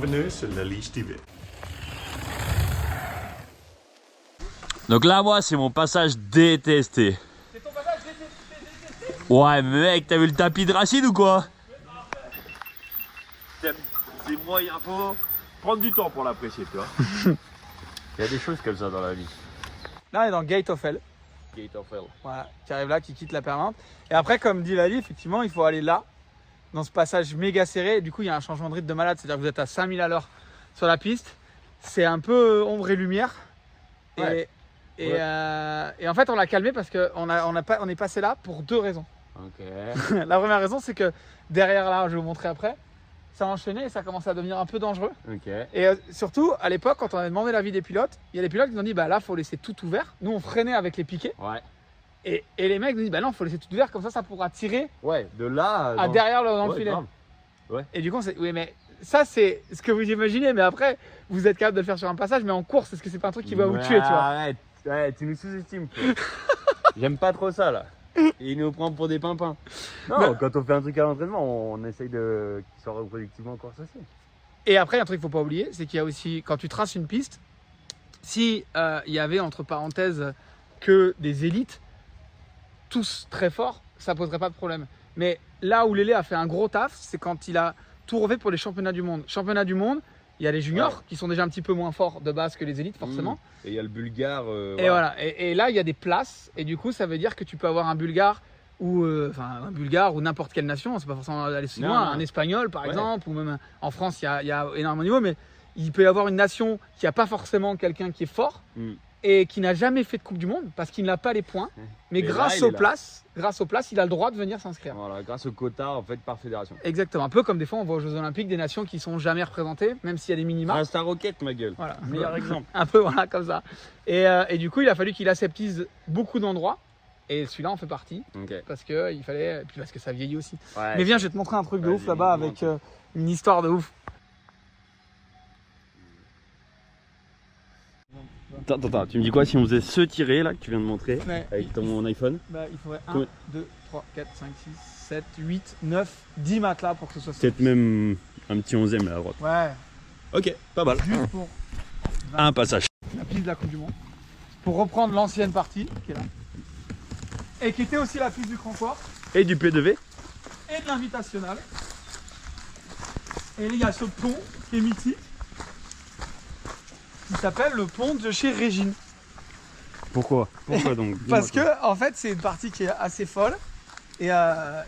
Bienvenue sur la Liche TV. Donc là, moi, c'est mon passage détesté. C'est ton passage détesté? Ouais, mec, t'as vu le tapis de Rachid ou quoi? C'est moyen, faut prendre du temps pour l'apprécier, tu vois. Il y a des choses comme ça dans la vie. Là, on est dans Gate of Hell. Gate of Hell. Voilà, qui arrive là, qui quitte la permanente. Et après, comme dit Lali, effectivement, il faut aller là, dans ce passage méga serré. Et du coup, il y a un changement de rythme de malade. C'est-à-dire que vous êtes à 5000 à l'heure sur la piste. C'est un peu ombre et lumière. Ouais. Et en fait, on l'a calmé parce qu'on est passé là pour deux raisons. Ok. La première raison, c'est que derrière là, je vais vous montrer après, ça a enchaîné et ça a commencé à devenir un peu dangereux. Ok. Et surtout, à l'époque, quand on a demandé l'avis des pilotes, il y a des pilotes qui nous ont dit bah là, faut laisser tout ouvert. Nous, on freinait avec les piquets. Ouais. Et les mecs nous disent bah non, faut laisser tout ouvert, comme ça pourra tirer Ouais, de là à derrière dans le ouais, filet. grave. Ouais. Et du coup, oui, mais ça, c'est ce que vous imaginez. Mais après, vous êtes capable de le faire sur un passage, mais en course, est-ce que c'est pas un truc qui va vous tuer, tu vois? Arrête, ouais, tu nous sous-estimes. J'aime pas trop ça là. Et il nous prend pour des pimpins. Non, Bah- quand on fait un truc à l'entraînement, on essaye de qu'il soit reproductif en course aussi. Et après, un truc qu'il faut pas oublier, c'est qu'il y a aussi, quand tu traces une piste, si il y avait entre parenthèses que des élites, tous très forts, ça poserait pas de problème. Mais là où Lélé a fait un gros taf, c'est quand il a tout refait pour les championnats du monde. Championnat du monde, il y a les juniors qui sont déjà un petit peu moins forts de base que les élites, forcément. Et il y a le bulgare. Et voilà. Et là, il y a des places. Et du coup, ça veut dire que tu peux avoir un bulgare ou un bulgare ou n'importe quelle nation. C'est pas forcément aller si loin. Un espagnol, par exemple, ou même en France, il y a énormément de niveaux. Mais il peut y avoir une nation qui n'a pas forcément quelqu'un qui est fort et qui n'a jamais fait de Coupe du Monde parce qu'il n'a pas les points. Mais Et grâce là, aux places, il a le droit de venir s'inscrire. Voilà, grâce au quota en fait par fédération. Exactement. Un peu comme des fois, on voit aux Jeux Olympiques des nations qui sont jamais représentées, même s'il y a des minima. Ah, Star Rocket, ma gueule. Voilà. Meilleur exemple. Un peu voilà comme ça. Et du coup, il a fallu qu'il aseptise beaucoup d'endroits. Et celui-là en fait partie. Ok. Parce que il fallait. Et puis parce que ça vieillit aussi. Ouais. Mais viens, je vais te montrer un truc de Vas-y, ouf là-bas avec une histoire de ouf. Attends, tu me dis quoi si on faisait ce tiré là que tu viens de montrer Ouais. avec ton iPhone? Bah, il faudrait 1, Combien 2, 3, 4, 5, 6, 7, 8, 9, 10 matelas pour que ce soit ça. Peut-être même un petit 11ème là à droite. Ouais, Ok, pas mal. juste pour Un passage. la piste de la Coupe du Monde. Pour reprendre l'ancienne partie qui est là. Et qui était aussi la piste du Concours. Et du P2V? Et de l'invitationnel. Et il y a ce pont qui est mythique, qui s'appelle le pont de chez Régine. Pourquoi donc? Parce que en fait c'est une partie qui est assez folle. Et voilà,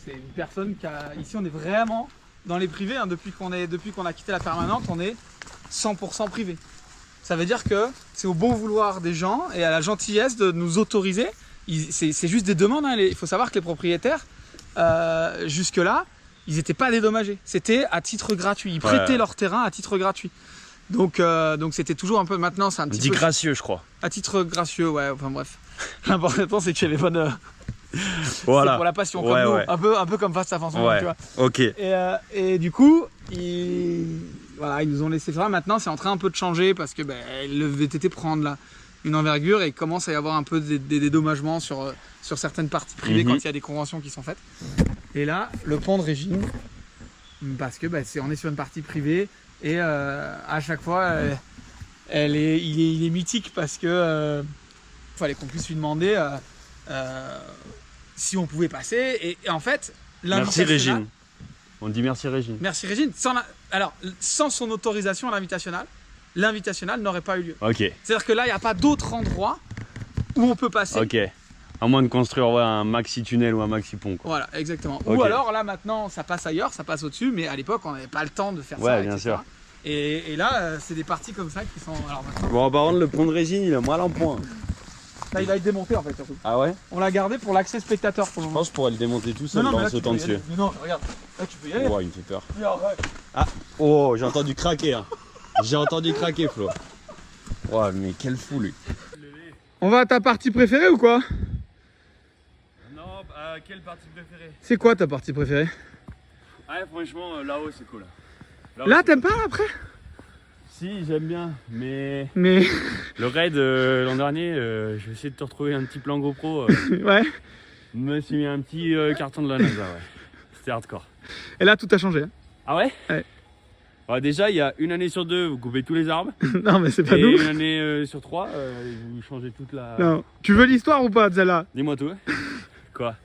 c'est une personne qui a. Ici on est vraiment dans les privés, hein. Depuis qu'on a quitté la permanente, on est 100% privé. Ça veut dire que c'est au bon vouloir des gens et à la gentillesse de nous autoriser. C'est juste des demandes, hein. Il faut savoir que les propriétaires, jusque-là, ils n'étaient pas dédommagés. C'était à titre gratuit. Ils prêtaient leur terrain à titre gratuit. Donc c'était toujours un peu. Maintenant, c'est un petit Dit peu. gracieux, je crois. À titre gracieux, ouais. Enfin bref. L'important, c'est qu'il y ait les bonnes. Voilà. C'est pour la passion, comme nous. Ouais. Un peu comme Fast à Fanson, Ouais. tu vois. Ok. Et du coup, voilà, ils nous ont laissé faire. Maintenant, c'est en train un peu de changer parce que le VTT prend une envergure et il commence à y avoir un peu des dédommagements sur certaines parties privées quand il y a des conventions qui sont faites. Et là, le pont de Régine, parce que on est sur une partie privée et à chaque fois, il est mythique parce que fallait qu'on puisse lui demander si on pouvait passer. Et en fait, Merci Régine. On dit merci Régine. Merci Régine. Sans son autorisation à l'invitationnel n'aurait pas eu lieu. Ok. C'est-à-dire que là, il n'y a pas d'autre endroit où on peut passer. Ok. À moins de construire un maxi tunnel ou un maxi pont. Quoi. Voilà, exactement. Ok. Ou alors là, maintenant, ça passe ailleurs, ça passe au-dessus, mais à l'époque, on n'avait pas le temps de faire ça. Ouais, bien etc. sûr. Et là, c'est des parties comme ça qui sont. Alors maintenant, Bon, par contre, le pont de Régine, il a moins l'empoint. là, il va être démonté en fait, surtout. Ah ouais? On l'a gardé pour l'accès spectateur pour le Je moment. pense que je pourrais le démonter tout seul mais en là, tu sautant peux y dessus. aller. Mais non, regarde, là, tu peux y aller. Ouais, il me fait peur. Regarde, ouais. Ah, oh, j'ai entendu craquer. Hein. J'ai entendu craquer, Flo. Ouais, mais quel fou, lui. On va à ta partie préférée ou quoi? Non, quelle partie préférée? C'est quoi ta partie préférée? Ouais, franchement, là-haut, c'est cool. Là, t'aimes pas là, après? Si, j'aime bien, mais Mais le raid l'an dernier, je vais essayer de te retrouver un petit plan GoPro. ouais. Je me suis mis un petit carton de la NASA, ouais. C'était hardcore. Et là, tout a changé. Hein. Ah ouais? Ouais. Alors déjà, il y a une année sur 2, vous coupez tous les arbres. Non, mais c'est pas Et nous. une année sur 3, vous changez toute la... Non. Tu veux l'histoire ou pas de celle-là? Dis-moi tout. Quoi?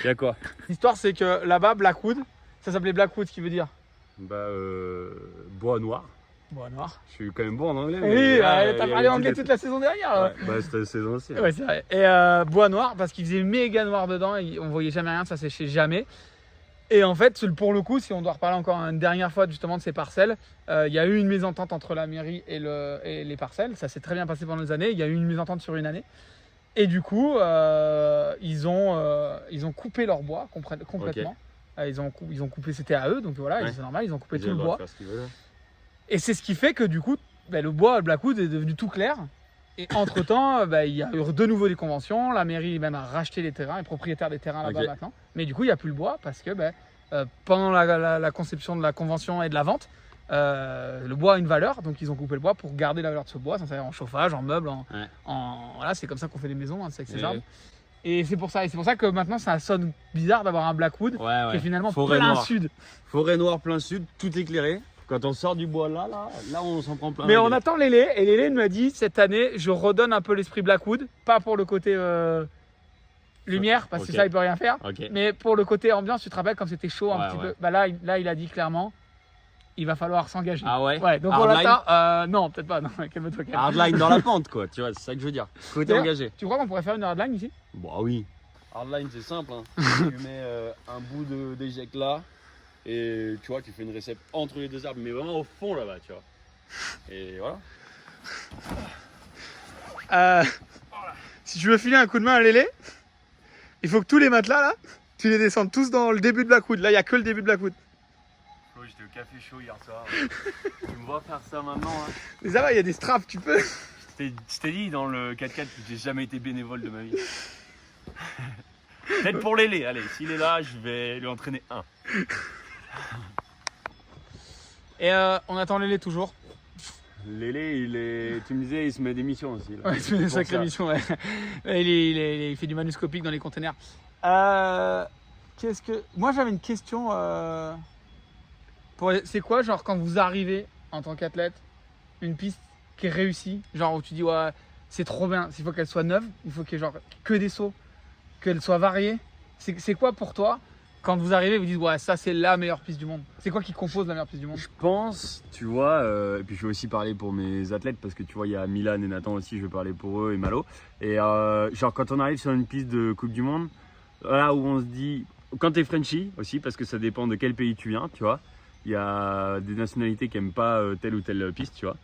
Il y a quoi? L'histoire, c'est que là-bas, Blackwood, ça s'appelait Blackwood, ce qui veut dire Bah, bois noir. bois noir. Je suis quand même bon en anglais. Oui, là, t'as il y a parlé une anglais petite- toute la saison dernière. Ouais, bah, c'était la saison aussi. Ouais, c'est vrai. Et bois noir, parce qu'il faisait méga noir dedans, et on voyait jamais rien, ça séchait jamais. Et en fait, pour le coup, si on doit reparler encore une dernière fois justement de ces parcelles, il y a eu une mésentente entre la mairie et les parcelles. Ça s'est très bien passé pendant les années. Il y a eu une mésentente sur une année. Et du coup, ils ont coupé leur bois complètement. Ils ont coupé, c'était à eux, donc voilà, Ouais. c'est normal, ils ont coupé Ils tout ont le le droit bois. de faire ce qu'ils veulent. Et c'est ce qui fait que du coup, le bois à Blackwood est devenu tout clair. Et entre-temps, il y a eu de nouveau des conventions. La mairie même a racheté les terrains, est propriétaire des terrains là-bas Ok. maintenant. Mais du coup, il n'y a plus le bois parce que pendant la conception de la convention et de la vente, le bois a une valeur. Donc ils ont coupé le bois pour garder la valeur de ce bois, en chauffage, en meubles, voilà, c'est comme ça qu'on fait les maisons, hein, c'est avec ces arbres. Et c'est pour ça que maintenant ça sonne bizarre d'avoir un Blackwood Ouais, qui est finalement Forêt plein noire. sud. Forêt noire plein sud, tout éclairé. Quand on sort du bois là on s'en prend plein. Mais la on gueule. attend Lélé, et Lélé m'a dit cette année, je redonne un peu l'esprit Blackwood, pas pour le côté lumière, parce que Ok. ça il peut rien faire, Ok. mais pour le côté ambiance, tu te rappelles comme c'était chaud un Ouais, petit ouais. peu. Bah là, il a dit clairement, il va falloir s'engager. Ah ouais? Ouais, donc on Hardline? l'attend. Non, peut-être pas. Non, calme-toi. Calme. Hardline dans la pente quoi, tu vois, c'est ça que je veux dire. Côté D'ailleurs, engagé. Tu crois qu'on pourrait faire une hardline ici? Bah oui. Hardline c'est simple. Hein. Tu mets un bout d'éject là et tu vois, tu fais une récepte entre les deux arbres, mais vraiment au fond là-bas, tu vois. Et voilà. Si tu veux filer un coup de main à Lélé, il faut que tous les matelas là, tu les descendes tous dans le début de Blackwood. Là, il n'y a que le début de Blackwood. Flo, j'étais au café chaud hier soir. Tu me vois faire ça maintenant. Hein. Mais ça va, il y a des straps, tu peux. Je t'ai dit dans le 4x4 que j'ai jamais été bénévole de ma vie. Peut-être pour Lélé, allez, s'il est là, je vais lui entraîner un. Et on attend Lélé toujours. Lélé, tu me disais, il se met des missions aussi. Là. Ouais, c'est une Pour sacrée ça. mission. Ouais. Il fait du manuscopique dans les containers. Moi, j'avais une question. C'est quoi, genre, quand vous arrivez en tant qu'athlète, une piste qui est réussie, genre où tu dis, ouais, c'est trop bien, il faut qu'elle soit neuve, il faut qu'il y ait genre que des sauts, qu'elle soit variée. C'est quoi pour toi quand vous arrivez, vous dites, ouais, ça c'est la meilleure piste du monde? C'est quoi qui compose la meilleure piste du monde? Je pense, tu vois, et puis je vais aussi parler pour mes athlètes parce que tu vois, il y a Milan et Nathan aussi, je vais parler pour eux et Malo. Et genre, quand on arrive sur une piste de Coupe du Monde, là où on se dit, quand t'es Frenchie aussi, parce que ça dépend de quel pays tu viens, tu vois, il y a des nationalités qui aiment pas telle ou telle piste, tu vois.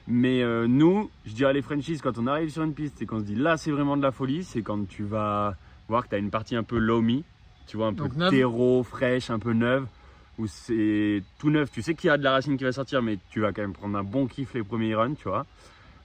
Mais nous, je dirais les Frenchies, quand on arrive sur une piste et qu'on se dit là, c'est vraiment de la folie, c'est quand tu vas voir que tu as une partie un peu loamy, tu vois, un peu Donc neuve. terreau, fraîche, un peu neuve, où c'est tout neuf. Tu sais qu'il y a de la racine qui va sortir, mais tu vas quand même prendre un bon kiff les premiers runs, tu vois.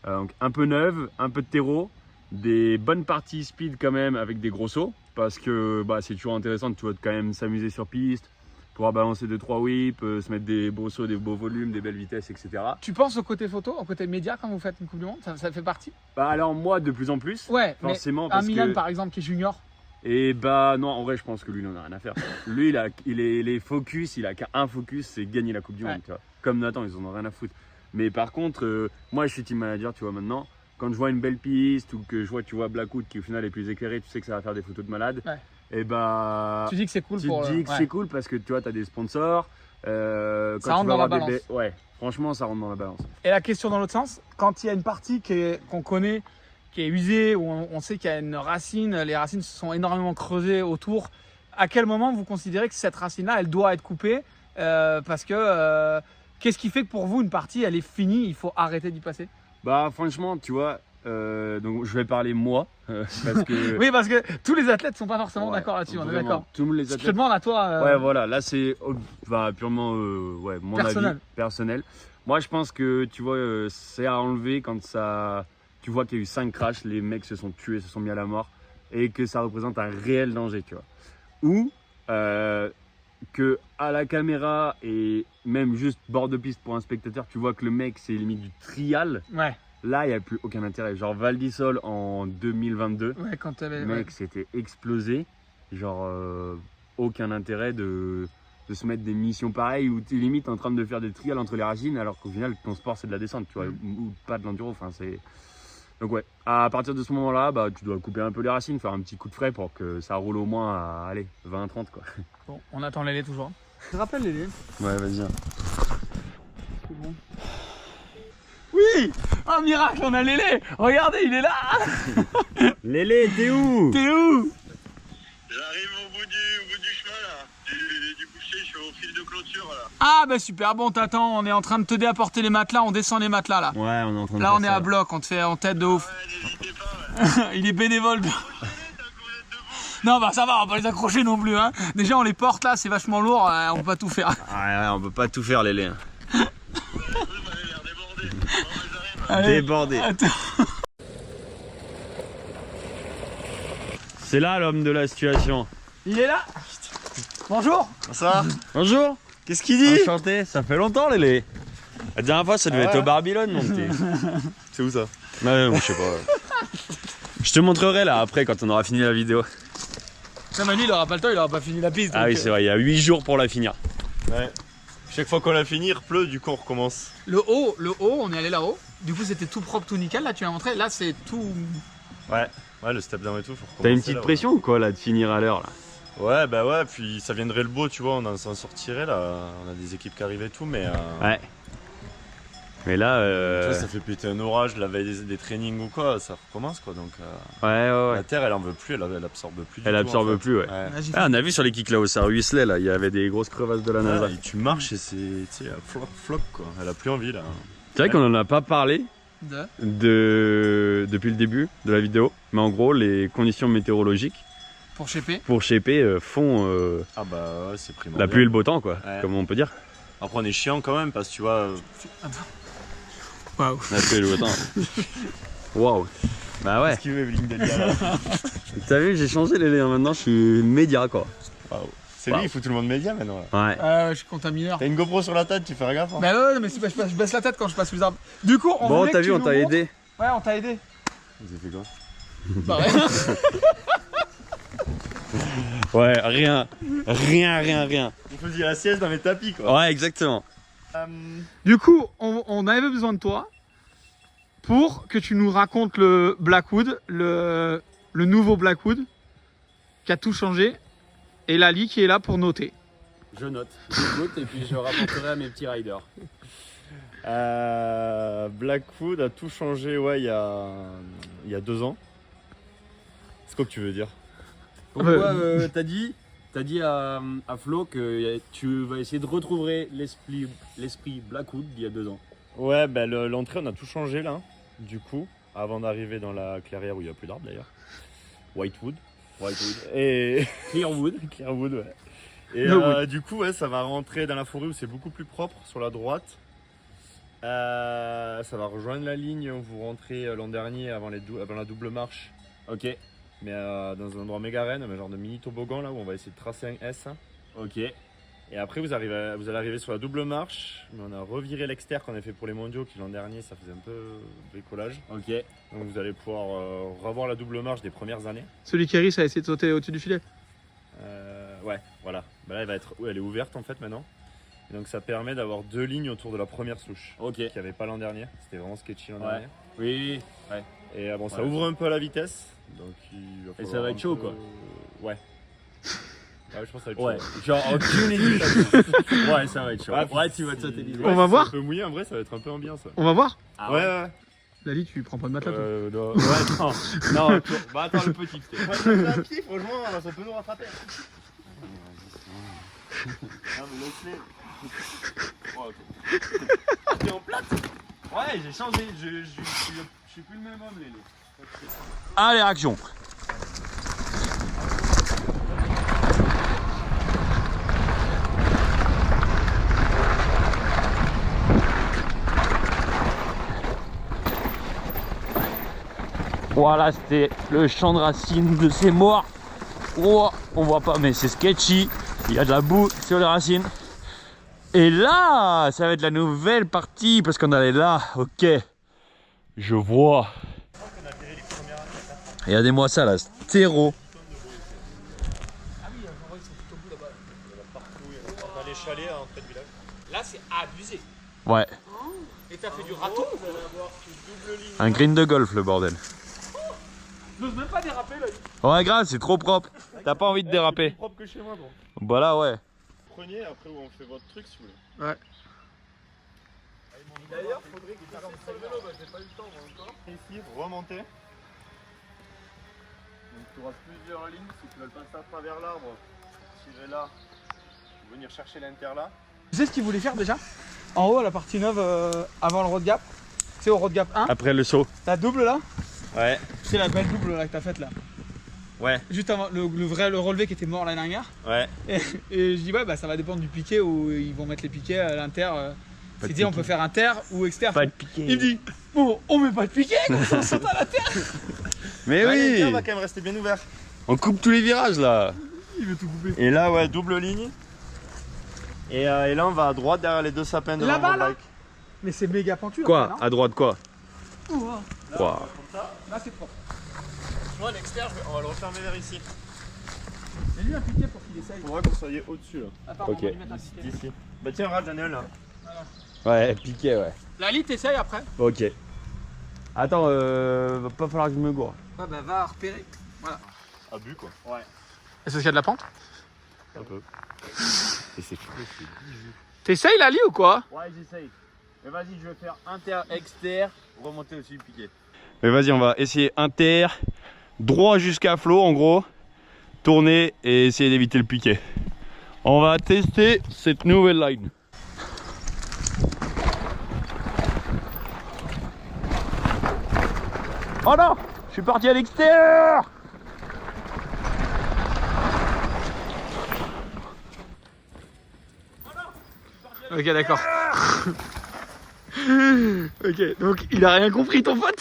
Donc un peu neuve, un peu de terreau, des bonnes parties speed quand même avec des gros sauts, parce que bah, c'est toujours intéressant, tu vois, de quand même s'amuser sur piste, pouvoir balancer 2-3 whips, se mettre des beaux sauts, des beaux volumes, des belles vitesses, etc. Tu penses au côté photo, au côté média quand vous faites une Coupe du Monde? Ça fait partie? Bah alors moi, de plus en plus, Ouais, forcément, mais parce un Milan que... par exemple qui est junior. Et bah non, en vrai, je pense que lui, il en a rien à faire. Lui, il est focus, il a qu'un focus, c'est gagner la Coupe du Monde, tu vois. Comme Nathan, ils en ont rien à foutre. Mais par contre, moi, je suis team manager, tu vois, maintenant. Quand je vois une belle piste ou que je vois, tu vois, Blackwood qui au final est plus éclairé, tu sais que ça va faire des photos de malade. Ouais. Et bah... Tu dis que c'est cool tu pour. te dis que ouais. c'est cool parce que tu vois, tu as des sponsors. Quand Ça tu rentre vas dans la avoir des balance. Ouais, franchement, ça rentre dans la balance. Et la question dans l'autre sens, quand il y a une partie qu'on connaît, qui est usée, où on sait qu'il y a une racine, les racines se sont énormément creusées autour, à quel moment vous considérez que cette racine-là, elle doit être coupée parce que qu'est-ce qui fait que pour vous, une partie, elle est finie, il faut arrêter d'y passer? Bah franchement, tu vois, donc je vais parler moi, parce que... Oui, parce que tous les athlètes ne sont pas forcément Ouais, d'accord là-dessus, on est vraiment, d'accord. Tous les Je te athlètes. demande à toi. Ouais, voilà, là c'est purement ouais, mon Personnel. avis personnel. Moi je pense que tu vois, c'est à enlever quand ça. Tu vois qu'il y a eu 5 crashs, les mecs se sont tués, se sont mis à la mort et que ça représente un réel danger, tu vois. Ou que à la caméra et même juste bord de piste pour un spectateur, tu vois que le mec c'est limite du trial. Ouais, Là il n'y a plus aucun intérêt. Genre Val d'Isole en 2022. ouais, quand tu avais. Mec, c'était explosé. Genre, aucun intérêt de de se mettre des missions pareilles où tu es limite en train de faire des trials entre les racines alors qu'au final ton sport c'est de la descente, tu vois, ou pas de l'enduro. Enfin, c'est... Donc ouais, à partir de ce moment-là, bah, tu dois couper un peu les racines, faire un petit coup de frais pour que ça roule au moins à allez, 20-30 quoi. Bon, on attend Lélé toujours. Tu te rappelles Lélé? Ouais, vas-y. C'est bon. Oui! Un miracle, on a Lélé! Regardez, il est là! Lélé, t'es où? T'es où? J'arrive au bout du chemin là, du boucher, je suis au fil de clôture là. Ah bah super, bon t'attends, on est en train de t'aider à porter les matelas, on descend les matelas là. Ouais, on est en train de Là faire on est ça, à bloc, on te fait en tête de ouf. Ouais, n'hésitez pas, ouais. Il est bénévole. Tant que vous êtes debout. Non bah ça va, on va pas les accrocher non plus hein. Déjà on les porte là, c'est vachement lourd, on peut pas tout faire. Ouais, on peut pas tout faire, Lélé. Vous m'avez l'air débordé. Bon, mais j'arrive. Allez, Débordé. attends. C'est là l'homme de la situation. Il est là. Bonjour. Ça Bonjour. Qu'est-ce qu'il dit? Enchanté, ça fait longtemps Lélé. La dernière fois ça devait être au Babylone mon petit. C'est où ça? Ouais, je sais pas. Je te montrerai là après quand on aura fini la vidéo. Non mais lui il aura pas le temps, il aura pas fini la piste. Ah donc, oui c'est vrai, il y a 8 jours pour la finir. Ouais. Chaque fois qu'on a fini, il pleut, du coup on recommence. Le haut, on est allé là-haut. Du coup c'était tout propre, tout nickel, là tu m'as montré, là c'est tout... Ouais. Ouais, le step down et tout, faut recommencer. T'as une petite là, pression ou quoi là de finir à l'heure là? Ouais, bah ouais, puis ça viendrait le beau, tu vois, on s'en sortirait là. On a des équipes qui arrivent et tout, mais. Ouais. Mais là, Tu vois, ça fait péter un orage la veille des trainings ou quoi, ça recommence quoi. Donc ouais. la terre elle en veut plus, elle absorbe plus du Elle tout, absorbe en fait. plus, ouais. Là, j'ai Ah, on a vu sur les kicks là où ça ruisselait là, il y avait des grosses crevasses de la NASA. Ouais, et tu marches et c'est, tu sais, floc quoi. Elle a plus envie là. C'est vrai qu'on en a pas parlé depuis le début de la vidéo, mais en gros les conditions météorologiques Pour shaper. pour shaper font Ah bah ouais, c'est primordial. la pluie et le beau temps quoi, Ouais. comme on peut dire. Après on est chiant quand même parce que tu vois. Waouh. La pluie et le beau temps. Waouh. Bah ouais. Qu'est-ce qu'il veut Evelyne Delia là? T'as vu, j'ai changé les liens maintenant, je suis média quoi. Waouh. C'est lui, il fout tout le monde média maintenant là. Ouais. Je suis contamineur. T'as une GoPro sur la tête, tu fais gaffe. Hein. Bah ouais, mais je baisse la tête quand je passe les arbres. Du coup, on Bon, voulait t'as que vu, tu on nous t'a montres- aidé. Ouais, on t'a aidé. Vous avez fait quoi? Bah ouais. Ouais, rien. On faisait la sieste dans mes tapis quoi. Ouais, exactement. Du coup, on avait besoin de toi pour que tu nous racontes le Blackwood, le nouveau Blackwood qui a tout changé, et Lali qui est là pour noter. Je note et puis je rapporterai à mes petits riders. Blackwood a tout changé, ouais, il y a 2 ans. C'est quoi que tu veux dire? Pourquoi t'as dit à Flo que tu vas essayer de retrouver l'esprit Blackwood d'il y a 2 ans. Ouais, bah l'entrée, on a tout changé là, du coup, avant d'arriver dans la clairière où il n'y a plus d'arbres d'ailleurs. Whitewood. Et Clearwood. Clearwood, ouais. Et No wood. du coup, ouais, ça va rentrer dans la forêt où c'est beaucoup plus propre sur la droite. Ça va rejoindre la ligne où vous rentrez l'an dernier avant la double marche. Ok. Mais dans un endroit méga raide, un genre de mini toboggan là où on va essayer de tracer un S. Ok. Et après vous allez arriver sur la double marche, mais on a reviré l'extérieur qu'on a fait pour les mondiaux qui l'an dernier ça faisait un peu bricolage. Ok. Donc vous allez pouvoir revoir la double marche des premières années. Celui qui risque a essayé de sauter au-dessus du filet. Ouais, voilà. Bah là elle est ouverte en fait maintenant. Et donc ça permet d'avoir 2 lignes autour de la première souche. Ok. Qu'il n'y avait pas l'an dernier. C'était vraiment sketchy l'an Ouais. dernier. Oui. Ouais. Et bon, ça Ouais. ouvre un peu à la vitesse. Donc il va Et ça falloir va un être chaud, peu- quoi. Ouais. Ouais, je pense que ça va être Ouais. chaud. Genre aucune équipe. Ouais, ça va être chaud. Ouais, tu vas te sauter l'idée. On va voir. Un peu mouillé en vrai, ça va être un peu ambiance. Ouais, On va voir. Ah ouais. Lali, tu prends pas de matelas toi. Non. Ouais, non. Bah attends le petit peut-être. Un pied, franchement, ça peut nous rattraper. Non, mais laisse-les. Oh, ok. T'es en plate? Ouais, j'ai changé. Je suis plus le même homme, Lélé. Allez, action. Voilà, c'était le champ de racines de ces morts. Oh, on voit pas, mais c'est sketchy. Il y a de la boue sur les racines. Et là, ça va être la nouvelle partie parce qu'on allait là. Ok, je vois. Regardez-moi ça là, stéro. chalets à l'entrée de village. Là, c'est abusé. Ouais. Et t'as fait du râteau. Un green de golf, le bordel. J'ose même pas déraper là. Ouais, grave, c'est trop propre. T'as pas envie de C'est déraper. plus propre que chez moi, bon. Bah là, ouais. Prenez, après on fait votre truc si vous voulez. Ouais. D'ailleurs, faudrait que tu fasses sur le vélo, bah j'ai pas eu le temps encore. Ici, remonter. Donc tu auras plusieurs lignes, si tu veux le passer à travers l'arbre, tirer là, venir chercher l'inter là. Tu sais ce qu'ils voulaient faire déjà? En haut, à la partie neuve, avant le road gap. Tu sais, au road gap 1, Après le saut. la double là. Ouais. C'est la belle double là que t'as faite là. Ouais. Juste avant le relevé qui était mort l'année dernière. Ouais. Et je dis ouais bah ça va dépendre du piquet où ils vont mettre les piquets à l'inter. Il dit on peut faire inter ou exter. Pas de piqué. Il me dit bon on met pas de piquet, on saute à l'inter. Mais L'inter oui. va quand même rester bien ouvert. On coupe tous les virages là. Il veut tout couper. Et là, ouais, double ligne. Et là, on va à droite derrière les deux sapins de Là-bas, mon là bike. Mais c'est méga pentu. Quoi? après, À droite quoi? non Ouah. Quoi? Là c'est propre. Tu vois, l'exter, on va le refermer vers ici. Mais lui un piquet pour qu'il essaye. Faudra que vous soyez au-dessus là. Attends, Ok. on va lui mettre un piquet. D'ici. Bah tiens, regarde, j'en ai un là. Ouais, piqué, ouais. Lali t'essayes après. Ok. Attends, va pas falloir que je me gourre. Ouais bah va repérer. Voilà. Abus quoi. Et c'est ce qu'il y a de la pente? Un peu. Et c'est fou, c'est bijou. T'essayes Lali ou quoi? Ouais, j'essaye. Mais vas-y, je vais faire inter-exter, remonter aussi le piqué. Mais vas-y, on va essayer inter, droit jusqu'à flot en gros, tourner et essayer d'éviter le piqué. On va tester cette nouvelle line. Oh non, je suis parti à l'extérieur. Ok d'accord. Ok donc il a rien compris ton pote.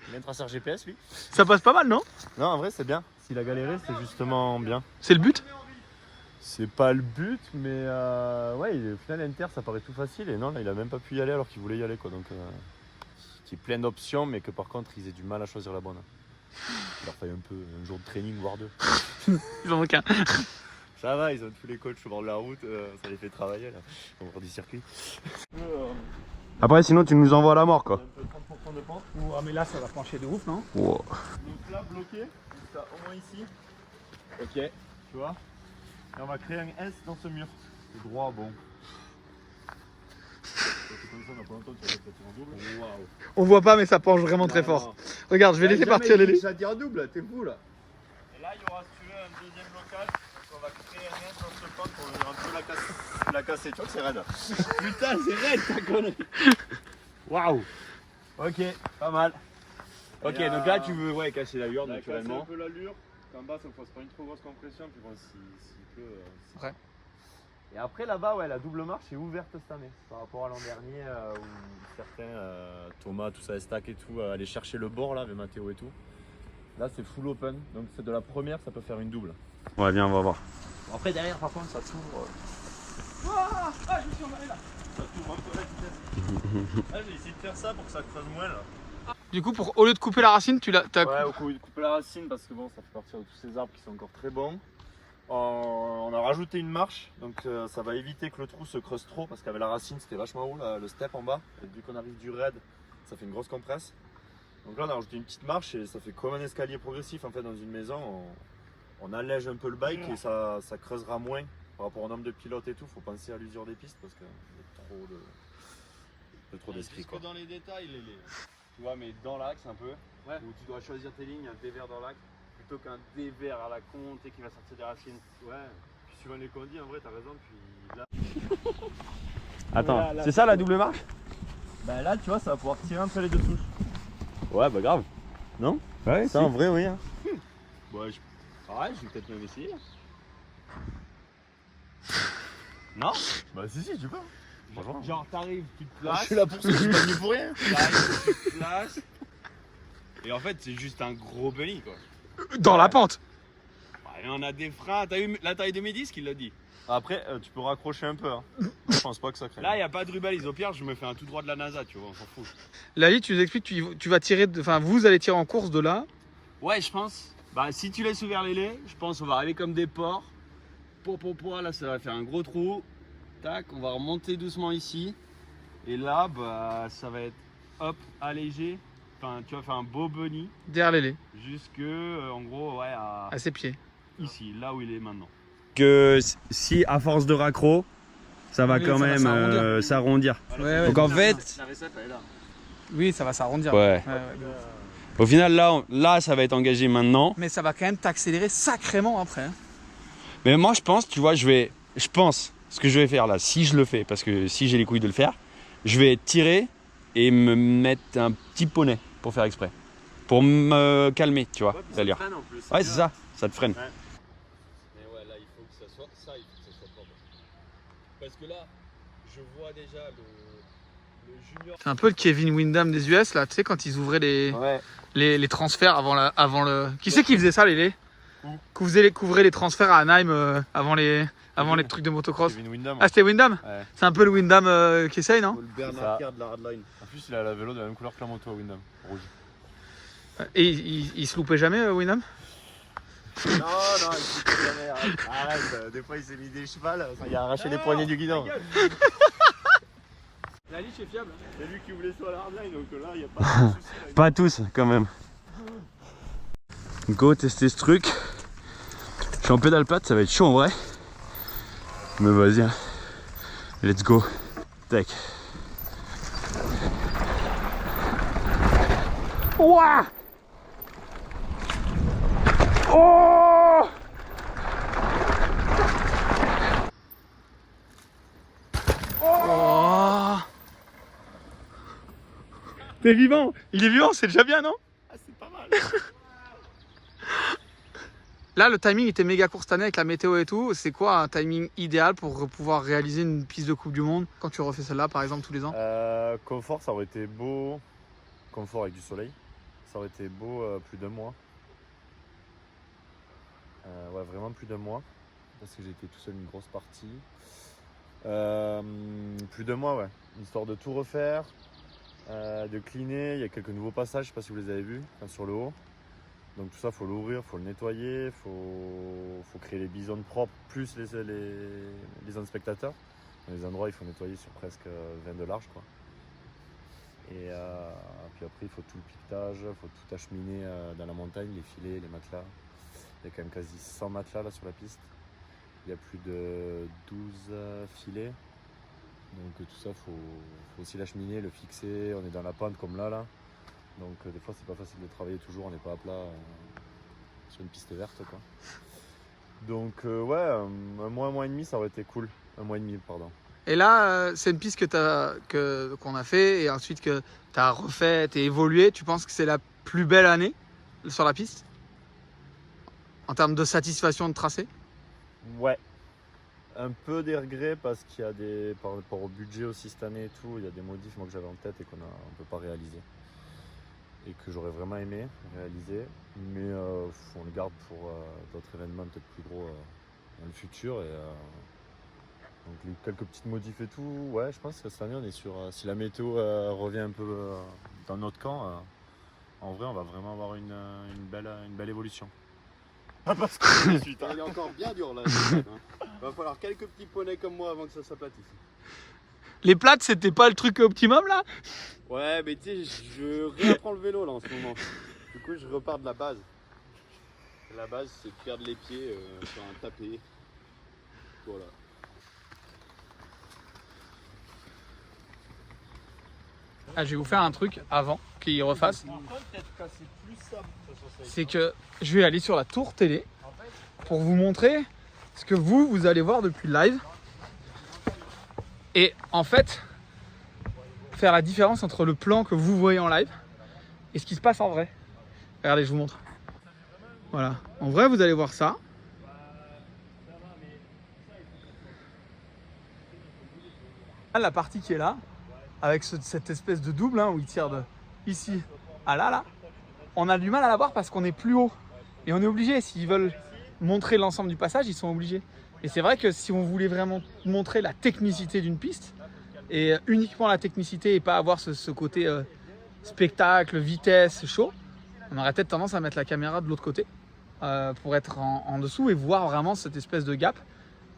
Il vient de tracer un GPS lui. Ça passe pas mal non? Non, en vrai, c'est bien. S'il a galéré, c'est justement bien. C'est le but? C'est pas le but, mais ouais, au final, Inter, ça paraît tout facile. Et non, là, il a même pas pu y aller alors qu'il voulait y aller quoi. Donc, il y a plein d'options, mais que par contre, ils aient du mal à choisir la bonne. Il leur fait un jour de training, voire deux. Ils en ont qu'un. Ça va, ils ont tous les coachs au bord de la route, ça les fait travailler là. On va faire du circuit. Après, sinon, tu nous envoies à la mort quoi. Un peu 30% de pente. Ah mais là ça va pencher de ouf non? Wow. Donc là, bloqué, jusqu'à au moins ici. Ok. Tu vois. Et on va créer un S dans ce mur. C'est droit, bon. C'est comme ça, on a pas longtemps, tu vas peut-être en double. Waouh. On voit pas mais ça penche vraiment très fort. Regarde je vais laisser partir les Ça dire double, t'es fou là. Et là, il y aura, si tu veux, un deuxième blocage. On va créer un S dans ce pente pour venir un peu la casser. Tu vois que c'est raide. Putain, c'est raide ta connerie. Waouh. Ok, pas mal. Ok, Et donc là, tu veux casser la on l'allure a cassé un naturellement. peu l'allure. Qu'en bas, ça ne fasse pas une trop grosse compression. Puis bon, s'il pleut. Ouais. Et après, là-bas, ouais, la double marche est ouverte cette année. Par rapport à l'an dernier, où certains, Thomas, tout ça, Estac et tout, allaient chercher le bord là, avec Mathéo et tout. Là, c'est full open. Donc, c'est de la première, ça peut faire une double. Ouais, viens, on va voir. Après, derrière, par contre, ça s'ouvre. Ah je me suis emballé là. Ça t'ouvre un peu la vitesse. Ah, j'ai essayé de faire ça pour que ça creuse moins là. Du coup au lieu de couper la racine tu l'as. Ouais, au coup de couper la racine parce que bon, ça fait partir de tous ces arbres qui sont encore très bons. On a rajouté une marche, donc ça va éviter que le trou se creuse trop parce qu'avec la racine c'était vachement haut là, le step en bas. Et vu qu'on arrive du raid, ça fait une grosse compresse. Donc là on a rajouté une petite marche et ça fait comme un escalier progressif en fait dans une maison. On allège un peu le bike et ça creusera moins par rapport au nombre de pilotes et tout. Faut penser à l'usure des pistes parce qu'il y a trop d'esprit quoi. Dans les détails, tu vois, mais dans l'axe un peu, où tu dois choisir tes lignes, un dévers dans l'axe, plutôt qu'un dévers à la con, tu sais, qui va sortir des racines. Ouais, puis suivant les condis, en vrai, t'as raison. Puis là, Attends, c'est ça la double marche? bah là, tu vois, ça va pouvoir tirer entre les deux touches. Ouais, bah grave. Non? Ouais, Ça, en vrai, oui. Hein. Ouais, je vais peut-être même essayer. Non? Bah, si, tu peux. Franchement. Genre, t'arrives, tu te Je places. suis là pour ça, je suis pas venu pour rien. T'arrives, tu te places. Et en fait, c'est juste un gros belly quoi. Dans la pente. Ouais, on a des freins. T'as eu la taille de mes disques, il l'a dit. Après, tu peux raccrocher un peu. Hein. Je pense pas que ça crée. Là, il n'y a pas de rubalise. Au pire, je me fais un tout droit de la NASA, tu vois, on s'en fout. Lali tu nous expliques tu vas tirer, enfin vous allez tirer en course de là. Ouais, je pense. Bah, si tu laisses ouvert les laits, je pense qu'on va arriver comme des porcs. Là, ça va faire un gros trou. Tac, on va remonter doucement ici. Et là, bah, ça va être hop, allégé. Enfin, tu vas faire un beau bunny Derrière les jusque, en gros, ouais, à ses pieds. ici, là où il est maintenant. Que si à force de raccro, ça va Oui, quand ça va même s'arrondir. Ouais, Donc en fait, La recette, elle est là. oui, ça va s'arrondir. ouais. Au final, là, ça va être engagé maintenant. Mais ça va quand même t'accélérer sacrément après. Hein. Mais moi, je pense, tu vois, je pense, ce que je vais faire là, si je le fais, parce que si j'ai les couilles de le faire, je vais tirer et me mettre un petit poney pour faire exprès. Pour me calmer, tu vois. Ouais, en plus. Ouais, c'est ça te freine. Ouais. Mais ouais, là, il faut que ça soit propre. Parce que là, je vois déjà le junior. C'est un peu le Kevin Windham des US là, tu sais, quand ils ouvraient Ouais. les transferts avant le. Qui c'est qui faisait ça, les Couvrait les transferts à Anaheim avant les trucs de motocross. Kevin Windham. Ah, c'était Windham. Ouais. C'est un peu le Windham qui essaye, non? Le Bernard Kerr de la Hardline. En plus, il a la vélo de la même couleur que la moto, Windham. Rouge. Et il se loupait jamais, Windham? Non, il se fait jamais. Arrête, des fois il s'est mis des chevals, il a arraché les poignées du guidon. La liche est fiable. C'est lui qui voulait sur la hardline, donc là il n'y a pas de soucis. Pas tous, quand même. Go tester ce truc. Je suis en pédale plate, ça va être chaud en vrai. Mais vas-y, hein. Let's go. Tac. Ouah! Oh! Oh. T'es vivant. Il est vivant, c'est déjà bien, non? Ah, c'est pas mal. Là, le timing était méga court cette année avec la météo et tout. C'est quoi un timing idéal pour pouvoir réaliser une piste de Coupe du Monde quand tu refais celle-là, par exemple, tous les ans? Confort, ça aurait été beau. Confort avec du soleil. Ça aurait été beau plus d'un mois. Ouais, vraiment plus d'un mois. Parce que j'ai été tout seul une grosse partie. Plus d'un mois, ouais. Histoire de tout refaire, de cleaner. Il y a quelques nouveaux passages, je sais pas si vous les avez vus, sur le haut. Donc tout ça, faut l'ouvrir, faut le nettoyer, faut créer les bisons propres, plus les zones spectateurs. Dans les endroits, il faut nettoyer sur presque 20 de large, quoi. Et puis après, il faut tout le piquetage, il faut tout acheminer dans la montagne, les filets, les matelas. Il y a quand même quasi 100 matelas là sur la piste. Il y a plus de 12 filets. Donc tout ça, faut aussi l'acheminer, le fixer. On est dans la pente comme là. Donc des fois, c'est pas facile de travailler toujours, on n'est pas à plat sur une piste verte, quoi. Donc ouais, un mois et demi, ça aurait été cool. Un mois et demi, pardon. Et là, c'est une piste qu'on a fait et ensuite que tu as refaite et évolué. Tu penses que c'est la plus belle année sur la piste en termes de satisfaction de tracé? Ouais. Un peu des regrets parce qu'il y a par rapport au budget aussi cette année et tout, il y a des modifs moi, que j'avais en tête et qu'on ne peut pas réaliser. Et que j'aurais vraiment aimé réaliser. Mais on le garde pour d'autres événements peut-être plus gros dans le futur. Donc quelques petites modifs et tout, ouais, je pense que cette année on est sur. Si la météo revient un peu dans notre camp, en vrai on va vraiment avoir une belle évolution. Parce que Elle est encore bien dure là. Il va falloir quelques petits poneys comme moi avant que ça s'aplatisse. Les plates, c'était pas le truc optimum là? Ouais, mais tu sais, je réapprends le vélo là en ce moment. Du coup, je repars de la base. La base, c'est de perdre les pieds sur un tapis. Voilà. Ah, je vais vous faire un truc avant qu'il refasse. C'est que je vais aller sur la tour télé pour vous montrer ce que vous allez voir depuis le live. Et en fait, faire la différence entre le plan que vous voyez en live et ce qui se passe en vrai. Regardez, je vous montre. Voilà. En vrai, vous allez voir ça. La partie qui est là, avec cette espèce de double où il tire de ici à là, on a du mal à la voir parce qu'on est plus haut. Et on est obligé, s'ils veulent montrer l'ensemble du passage, ils sont obligés. Et c'est vrai que si on voulait vraiment montrer la technicité d'une piste, et uniquement la technicité et pas avoir ce côté spectacle, vitesse, show, on aurait peut-être tendance à mettre la caméra de l'autre côté pour être en dessous et voir vraiment cette espèce de gap.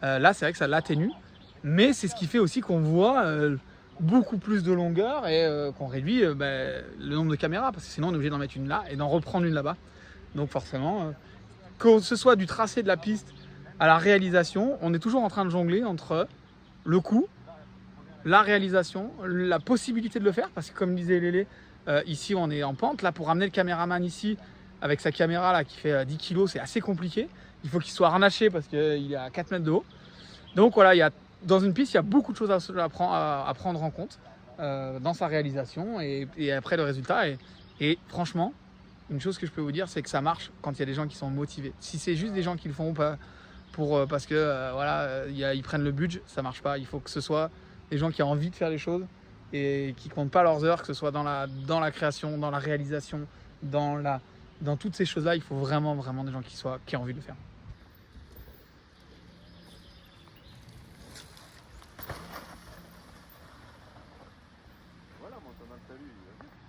Là, c'est vrai que ça l'atténue, mais c'est ce qui fait aussi qu'on voit beaucoup plus de longueur et qu'on réduit le nombre de caméras, parce que sinon on est obligé d'en mettre une là et d'en reprendre une là-bas. Donc forcément, que ce soit du tracé de la piste à la réalisation, on est toujours en train de jongler entre le coût, la réalisation, la possibilité de le faire, parce que comme disait Lélé, ici on est en pente, là pour ramener le caméraman ici avec sa caméra là qui fait 10 kg, c'est assez compliqué. Il faut qu'il soit harnaché parce qu'il est à 4 mètres de haut. Donc voilà, dans une piste, il y a beaucoup de choses à prendre en compte dans sa réalisation et après le résultat. Et franchement, une chose que je peux vous dire, c'est que ça marche quand il y a des gens qui sont motivés. Si c'est juste des gens qui le font parce que ils prennent le budget, ça marche pas. Il faut que ce soit des gens qui ont envie de faire les choses et qui comptent pas leurs heures, que ce soit dans la création, dans la réalisation, dans toutes ces choses-là. Il faut vraiment des gens qui ont envie de le faire.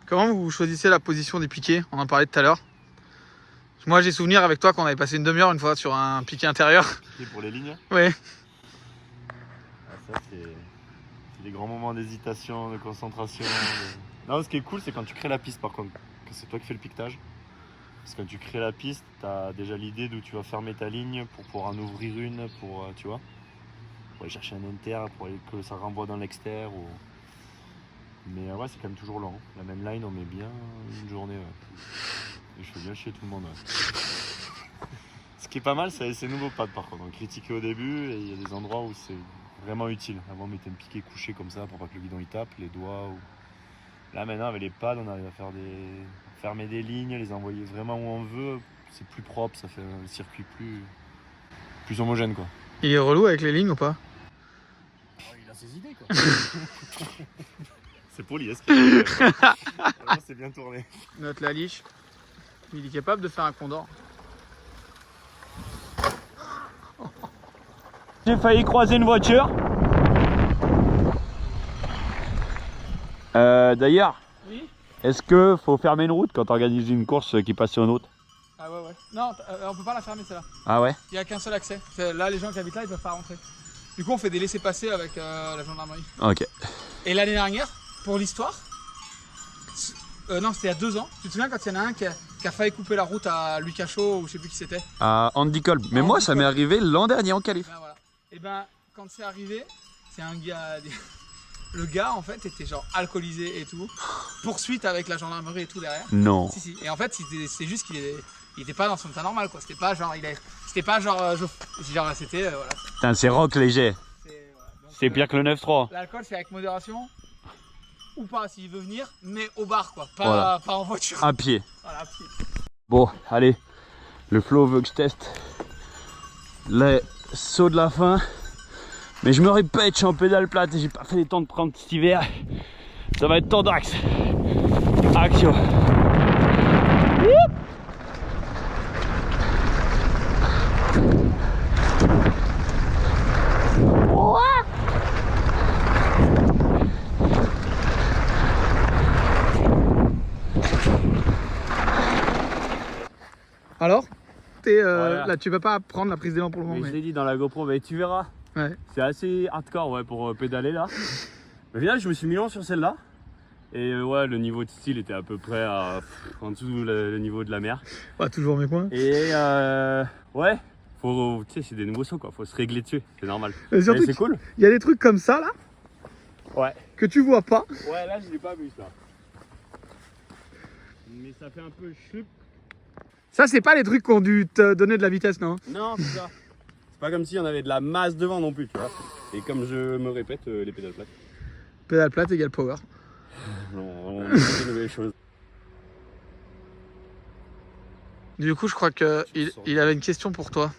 Comment vous choisissez la position des piquets? On en parlait tout à l'heure. Moi, j'ai souvenir avec toi qu'on avait passé une demi-heure une fois sur un piquet intérieur. Et pour les lignes? Ouais. Ça, c'est des grands moments d'hésitation, de concentration. Non, ce qui est cool, c'est quand tu crées la piste par contre. Que c'est toi qui fais le piquetage. Parce que quand tu crées la piste, tu as déjà l'idée d'où tu vas fermer ta ligne pour pouvoir en ouvrir une, tu vois. Pour aller chercher un inter, pour que ça renvoie dans l'extérieur. Mais ouais, c'est quand même toujours lent. La main line, on met bien une journée. Ouais. Et je fais bien chier tout le monde. Ouais. Ce qui est pas mal, c'est ces nouveaux pads par contre. On critiquait au début et il y a des endroits où c'est vraiment utile. Avant, on mettait un piquet couché comme ça pour pas que le guidon il tape, les doigts. Là maintenant, avec les pads, on arrive à fermer des lignes, les envoyer vraiment où on veut. C'est plus propre, ça fait un circuit plus homogène quoi. Il est relou avec les lignes ou pas? Il a ses idées quoi. C'est poli, est-ce que c'est bien tourné. Note la liche. Il est capable de faire un condor. J'ai failli croiser une voiture. D'ailleurs, Oui. est-ce que faut fermer une route quand on organise une course qui passe sur une route? Ah ouais. Non, on peut pas la fermer celle-là. Ah ouais? Il n'y a qu'un seul accès. Là, les gens qui habitent là, ils peuvent pas rentrer. Du coup, on fait des laissez-passer avec la gendarmerie. Ok. Et l'année dernière, pour l'histoire, non, c'était il y a 2 ans. Tu te souviens quand il y en a un qui a failli couper la route à Lucas Chaud ou je sais plus qui c'était? À Andy Kolb. Mais moi, ça m'est arrivé l'an dernier en qualif. Ben voilà. Et ben, quand c'est arrivé, c'est un gars. Le gars, en fait, était genre alcoolisé et tout. Poursuite avec la gendarmerie et tout derrière. Non. Si. Et en fait, c'est juste qu'il était pas dans son état normal, quoi. C'était pas genre. C'était. Voilà. Putain, c'est rock léger. C'est pire que le 9-3. L'alcool, c'est avec modération. Ou pas, s'il veut venir, mais au bar, quoi. Pas, Voilà. pas en voiture. À pied. Voilà, à pied. Bon, allez. Le flow veut que je teste les sauts de la fin. Mais je me répète, je suis en pédale plate et j'ai pas fait les temps de prendre cet hiver. Ça va être temps d'axe. Action. Alors Voilà. là, tu vas pas prendre la prise d'élan pour le moment. Mais je l'ai dit dans la GoPro, mais tu verras. Ouais. C'est assez hardcore ouais, pour pédaler là. Au final, je me suis mis long sur celle-là. Et ouais, le niveau de style était à peu près en dessous le niveau de la mer. Ouais, toujours mes points. Et ouais, tu sais, c'est des nouveaux sauts quoi, faut se régler dessus, c'est normal. Et surtout Mais c'est cool. Il y a des trucs comme ça là Ouais. que tu vois pas. Ouais, là je l'ai pas vu ça. Mais ça fait un peu chlup. Ça, c'est pas les trucs qui ont dû te donner de la vitesse, non? Non, c'est ça. C'est pas comme s'il y en avait de la masse devant non plus, tu vois. Et comme je me répète, les pédales plates. Pédale plate égale power. On fait de nouvelles choses. Du coup, je crois que il avait une question pour toi.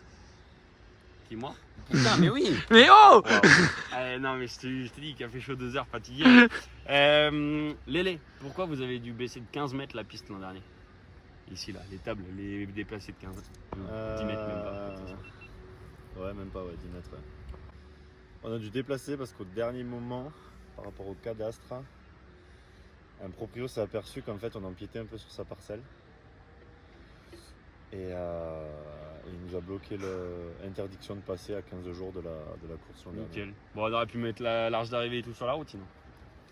Qui moi? Putain, mais oui. Mais oh! Non mais je t'ai dit qu'il a fait chaud 2 heures fatigué. Lélé, pourquoi vous avez dû baisser de 15 mètres la piste l'an dernier? Ici là, les tables, les déplacer de 15 mètres. 10 mètres même pas. Ouais, même pas, 10 mètres. Ouais. On a dû déplacer parce qu'au dernier moment, par rapport au cadastre, un proprio s'est aperçu qu'en fait on empiétait un peu sur sa parcelle. Et Et il nous a bloqué l'interdiction de passer à 15 jours de la course l'an dernier. Nickel. Bon, on aurait pu mettre l'arche d'arrivée et tout sur la route sinon.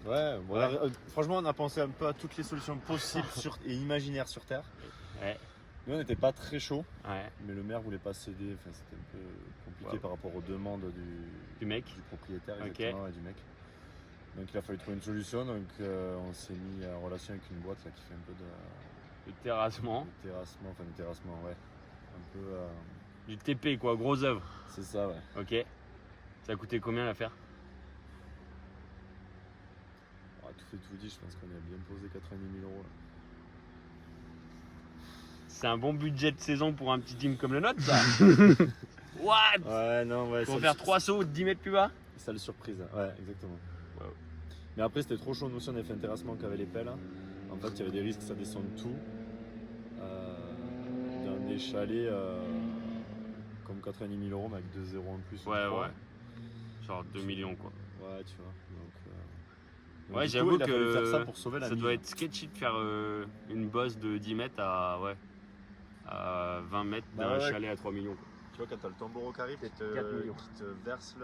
Ouais, bon, franchement, on a pensé un peu à toutes les solutions possibles et imaginaires sur Terre. Ouais. Nous, on n'était pas très chaud, Ouais. mais le maire voulait pas céder. Enfin, c'était un peu compliqué par rapport aux demandes Du mec. du propriétaire Ok. exactement, et du mec. Donc, il a fallu trouver une solution. Donc, on s'est mis en relation avec une boîte là, qui fait un peu Le terrassement. de terrassement, ouais. Un peu. Du TP quoi, gros œuvre. C'est ça, ouais. Ok. Ça a coûté combien à faire? Tout fait tout dit, je pense qu'on a bien posé 90 000 euros. Là. C'est un bon budget de saison pour un petit team comme le nôtre ça. What? Ouais, non, ouais. Pour faire 3 sauts de 10 mètres plus bas? Sale surprise, ouais, exactement. Wow. Mais après, c'était trop chaud. Nous aussi, on avait fait un terrassement qu'avait les pelles. En fait, il y avait des risques que ça descende tout. Dans des chalets comme 90 000 euros, mais avec 2 zéros en plus. Ouais, ouais. Genre 2 millions quoi. Ouais, tu vois. Donc, Ouais, du coup, j'avoue il a fallu faire ça que pour sauver la ça mise. doit être sketchy de faire une bosse de 10 mètres à 20 mètres Bah d'un ouais. chalet à 3 millions. Quoi. Tu vois, quand t'as le tambour qui arrive et 4 millions. qui te verse,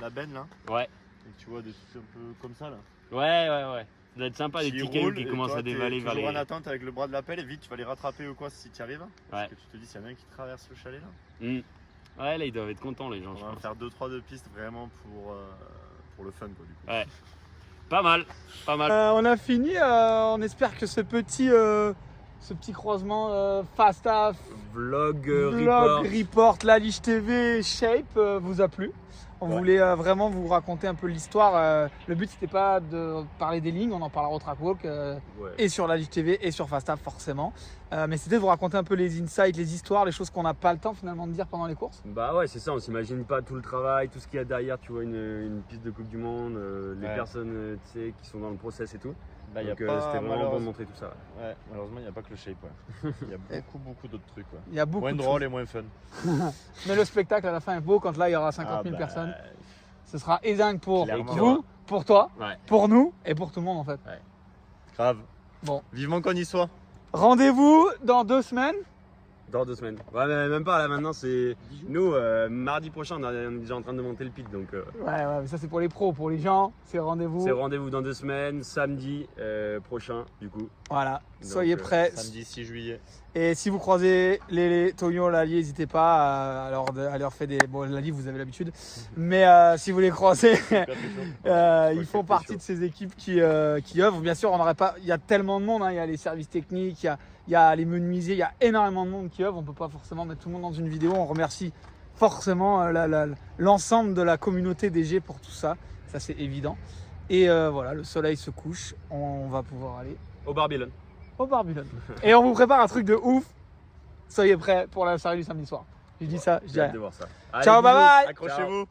la benne là. Ouais. Et tu vois des trucs un peu comme ça là. Ouais. Ça doit être sympa, des Qui petits cailloux roulent, qui et commencent toi, à dévaler t'es vers toujours les. en attente avec le bras de la pelle et vite tu vas les rattraper ou quoi si tu y arrives. Parce Ouais. que tu te dis s'il y en a un qui traverse le chalet là. Ouais, là ils doivent être contents les gens, On je va pense. faire 2-3 de pistes vraiment pour le fun quoi du coup. Ouais. Pas mal. On a fini, on espère que ce petit croisement Fasta Vlog, Vlog, Report, La Lige TV, Shape vous a plu. On voulait vraiment vous raconter un peu l'histoire. Le but c'était pas de parler des lignes, on en parlera au Track Walk et sur La Lige TV et sur Fasta forcément. Mais c'était de vous raconter un peu les insights, les histoires, les choses qu'on n'a pas le temps finalement de dire pendant les courses. Bah ouais, c'est ça, on s'imagine pas tout le travail, tout ce qu'il y a derrière, tu vois, une piste de Coupe du Monde, les Ouais. personnes tu sais, qui sont dans le process et tout. Bah, y a Donc pas, c'était vraiment bon de malheureusement, montrer tout ça. ouais, malheureusement il n'y a pas que le shape. Ouais. Il y a beaucoup d'autres trucs. Ouais. Il y a beaucoup Moins de drôle choses. et moins fun. Mais le spectacle à la fin est beau quand là il y aura 50 000 personnes. Ce sera dingue pour Clairement. vous, pour toi, Ouais. pour nous et pour tout le monde en fait. Grave. Bon. Vivement qu'on y soit. Rendez-vous dans 2 semaines. Dans 2 semaines. Ouais, mais même pas là maintenant, c'est. Nous, mardi prochain, on est déjà en train de monter le pit donc. Ouais, mais ça c'est pour les pros, pour les gens, c'est rendez-vous. C'est rendez-vous dans 2 semaines, samedi prochain du coup. Voilà, Donc, soyez prêts. Samedi 6 juillet. Et si vous croisez les Toyo, Lali, n'hésitez pas à leur faire des. Bon, Lali, vous avez l'habitude. Mais si vous les croisez, ils font partie de ces équipes qui œuvrent. Bien sûr, on n'aurait pas. Il y a tellement de monde, hein. Il y a les services techniques, il y a les menuisiers, il y a énormément de monde qui œuvre. On ne peut pas forcément mettre tout le monde dans une vidéo. On remercie forcément l'ensemble de la communauté DG pour tout ça. Ça, c'est évident. Et voilà, le soleil se couche. On va pouvoir aller Au Babylone. au Babylone. Et on vous prépare un truc de ouf. Soyez prêts pour la soirée du samedi soir. Je dis ça, je dis J'ai hâte rien. de voir ça. Ciao, Allez, bye bisous. bye. Accrochez-vous.